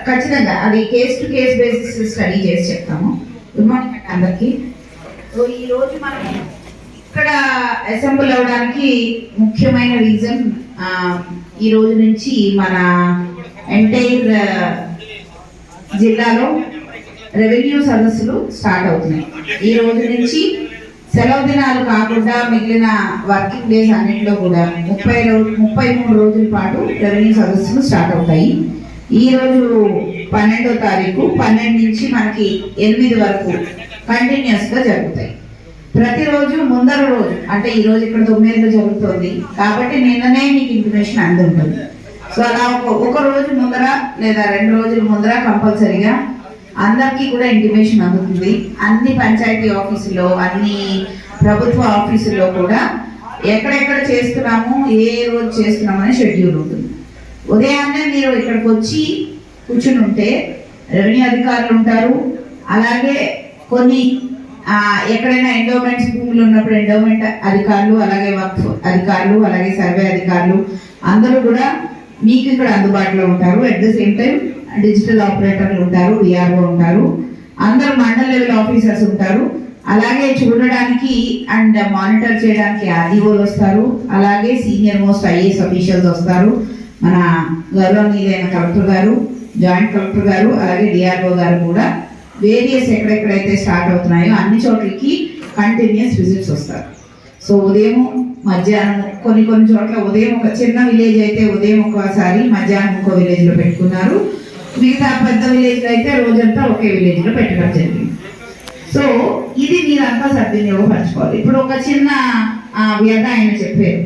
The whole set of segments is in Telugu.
ఖచ్చితంగా అది case to case basis study చేసి చెప్తాము. గుడ్ మార్నింగ్ అండి అందరికీ. సో ఈరోజు మనం ఇక్కడ అసెంబ్ల్ అవ్వడానికి ముఖ్యమైన రీజన్ ఈ రోజు నుంచి మన ఎంటైర్ జిల్లాలో రెవెన్యూ సదస్సులు స్టార్ట్ అవుతున్నాయి. ఈ రోజు నుంచి సెలవు దినాలు కాకుండా మిగిలిన వర్కింగ్ డేస్ అన్నింటిలో కూడా 33 రోజుల పాటు రెవెన్యూ సదస్సులు స్టార్ట్ అవుతాయి. ఈ రోజు 12వ తారీఖు 12 నుంచి మనకి 8 వరకు కంటిన్యూస్ గా జరుగుతాయి. ప్రతిరోజు ముందర రోజు అంటే ఈ రోజు ఇక్కడ 9 జరుగుతుంది కాబట్టి నిన్ననే మీకు ఇన్ఫర్మేషన్ అందుంటుంది. సో అలా ఒక రోజు ముందర లేదా 2 రోజుల ముందర కంపల్సరీగా అందరికీ కూడా ఇంటిమేషన్ అందుతుంది. అన్ని పంచాయతీ ఆఫీసుల్లో అన్ని ప్రభుత్వ ఆఫీసుల్లో కూడా ఎక్కడెక్కడ చేస్తున్నాము ఏ రోజు చేస్తున్నాము అనే షెడ్యూల్ ఉంటుంది. ఉదయాన్నే మీరు ఇక్కడికి వచ్చి కూర్చుని ఉంటే రెవెన్యూ అధికారులు ఉంటారు, అలాగే కొన్ని ఎక్కడైనా ఎండోమెంట్స్ భూములు ఉన్నప్పుడు ఎండోమెంట్ అధికారులు, అలాగే వక్ఫ్ అధికారులు, అలాగే సర్వే అధికారులు అందరూ కూడా మీకు ఇక్కడ అందుబాటులో ఉంటారు. At the same time digital ఆపరేటర్లు ఉంటారు, విఆర్ఓ ఉంటారు, అందరు మండల్ లెవెల్ ఆఫీసర్స్ ఉంటారు, అలాగే చూడడానికి అండ్ మానిటర్ చేయడానికి ఆర్డీఓలు వస్తారు, అలాగే సీనియర్ మోస్ట్ ఐఏఎస్ అఫీషియల్స్ వస్తారు, మన గౌరవనీయులైన కలెక్టర్ గారు, జాయింట్ కలెక్టర్ గారు, అలాగే డిఆర్ఓ గారు కూడా వేరియస్ ఎక్కడెక్కడైతే స్టార్ట్ అవుతున్నాయో అన్ని చోట్లకి కంటిన్యూస్ విజిట్స్ వస్తారు. సో ఉదయం మధ్యాహ్నం కొన్ని చోట్ల ఉదయం ఒక చిన్న విలేజ్ అయితే ఉదయం ఒకసారి, మధ్యాహ్నం ఇంకో విలేజ్ లో పెట్టుకున్నారు. మిగతా పెద్ద విలేజ్ లో అయితే రోజంతా ఒకే విలేజ్ లో పెట్టడం జరిగింది. సో ఇది మీరంతా సద్వినియోగపరచుకోవాలి. ఇప్పుడు ఒక చిన్న వ్యధ ఆయన చెప్పారు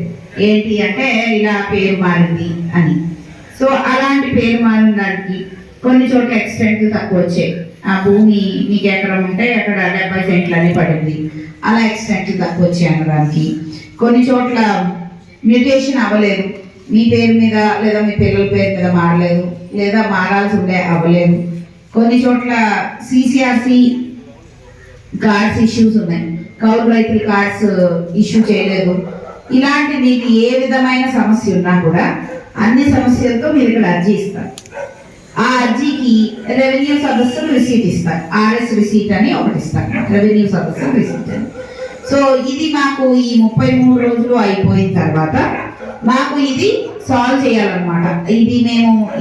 ఏంటి అంటే ఇలా పేరు మారింది అని. సో అలాంటి పేరు మారిన దానికి కొన్ని చోట్ల ఎక్స్టెంట్లు తక్కువ వచ్చాయి. ఆ భూమి మీకు ఎకరం ఉంటే అక్కడ 70 సెంట్లు అని పడింది, అలా ఎక్స్టెంట్లు తక్కువ వచ్చాయి అనడానికి. కొన్ని చోట్ల మ్యూటేషన్ అవ్వలేదు, మీ పేరు మీద లేదా మీ పిల్లల పేరు మీద మారలేదు, లేదా మారాల్సి ఉండే అవ్వలేదు. కొన్ని చోట్ల సిసిఆర్సి కార్డ్స్ ఇష్యూస్ ఉన్నాయి, కౌలు రైతుల కార్డ్స్ ఇష్యూ చేయలేదు. ఇలాంటి మీకు ఏ విధమైన సమస్య ఉన్నా కూడా అన్ని సమస్యలతో మీరు ఇక్కడ అర్జీ ఇస్తారు. ఆ అర్జీకి రెవెన్యూ సదస్సులు రిసీట్ ఇస్తారు, ఆర్ఎస్ రిసీట్ అని ఒకటి ఇస్తారు, రెవెన్యూ సదస్సులు రిసీట్ అని. సో ఇది మాకు ఈ 33 రోజులు అయిపోయిన తర్వాత మాకు ఇది సాల్వ్ చేయాలన్నమాట.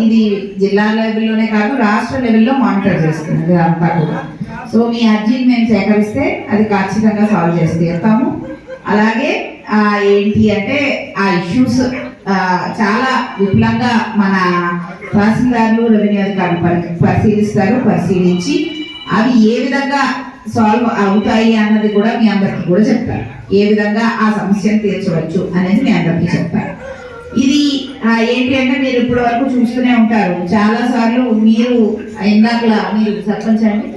ఇది జిల్లా లెవెల్లోనే కాదు రాష్ట్ర లెవెల్లో మానిటర్ చేస్తున్నది అంతా కూడా. సో మీ అర్జీని మేము సేకరిస్తే అది ఖచ్చితంగా సాల్వ్ చేసి తీరుతాము. అలాగే ఏంటి అంటే ఆ ఇష్యూస్ చాలా విపులంగా మన తహసీల్దార్లు, రెవెన్యూ అధికారులు పరిశీలించి అవి ఏ విధంగా సాల్వ్ అవుతాయి అన్నది కూడా మీ అందరికీ కూడా చెప్తారు. ఏ విధంగా ఆ సమస్యను తీర్చవచ్చు అనేది మీ అందరికీ చెప్తారు. ఇది ఏంటి అంటే మీరు ఇప్పటి వరకు చూస్తూనే ఉంటారు చాలా సార్లు. మీరు ఇందాకలా మీరు సర్పంచ్ అండి,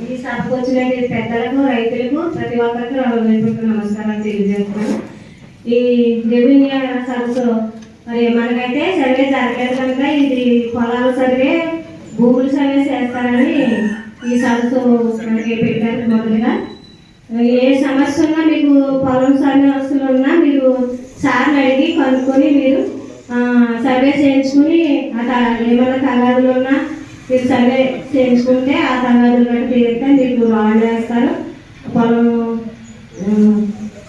ఈ సభకు వచ్చిన పెద్దలకు, రైతులకు, ప్రతి ఒక్కరికి నమస్కారాలు తెలియజేస్తున్నాను. ఈ రెవెన్యూ సదస్సు మరి మనకైతే సర్వే జరగలేదు కనుక ఇది పొలాల సర్వే, భూముల సర్వే చేస్తారని ఈ సదస్సు మనకి పెట్టారు. మొదలుగా ఏ సమస్య ఉన్నా మీకు పొలం సమస్యలు ఉన్నా మీరు సార్ని అడిగి కనుక్కొని మీరు సర్వే చేయించుకుని ఏమైనా తగాదులు ఉన్నా మీరు సర్వే చేయించుకుంటే ఆ తగాదులు బట్టి తీరితే మీకు వాళ్ళు వేస్తారు. పొలం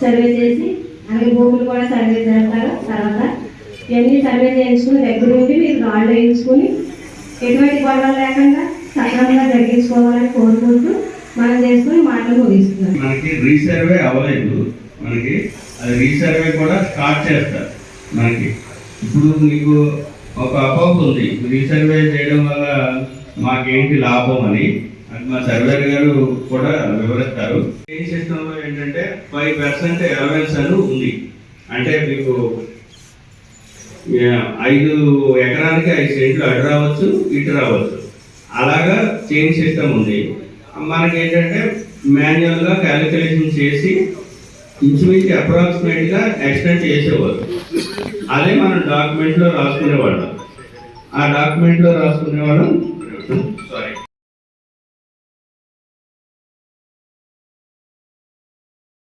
సర్వే చేసి అలాగే భూములు కూడా సర్వే చేస్తారు. తర్వాత ఇవన్నీ సర్వే చేయించుకుని దగ్గర ఉండి మీరు రాళ్ళు వేయించుకుని ఎటువంటి గొడవలు లేకుండా సక్రమంగా జరిగించుకోవాలని కోరుకుంటూ మనం చేసుకుని మాటలు ముగిస్తున్నాం. మనకి రీసర్వే అవ్వలేదు, మనకి అది రీసర్వే కూడా స్టార్ట్ చేస్తారు. మనకి ఇప్పుడు మీకు ఒక అపోహ ఉంది, రీసర్వే చేయడం వల్ల మాకేంటి లాభం అని. అది మా సర్వేర్ గారు కూడా వివరిస్తారు. ఏ సిస్టంలో ఏంటంటే 5% అలవెన్స్ అని ఉంది. అంటే మీకు 5 ఎకరానికి 5 సెంట్లు అటు రావచ్చు, ఇటు రావచ్చు, అలాగా చైన్ సిస్టమ్ ఉంది. మనకి ఏంటంటే మాన్యువల్గా క్యాలిక్యులేషన్ చేసి ఇంచుమించు అప్రాక్సిమేట్గా ఎక్స్టెండ్ చేసేవారు. అదే మనం డాక్యుమెంట్లో రాసుకునేవాళ్ళం. ఆ డాక్యుమెంట్లో రాసుకునేవాళ్ళం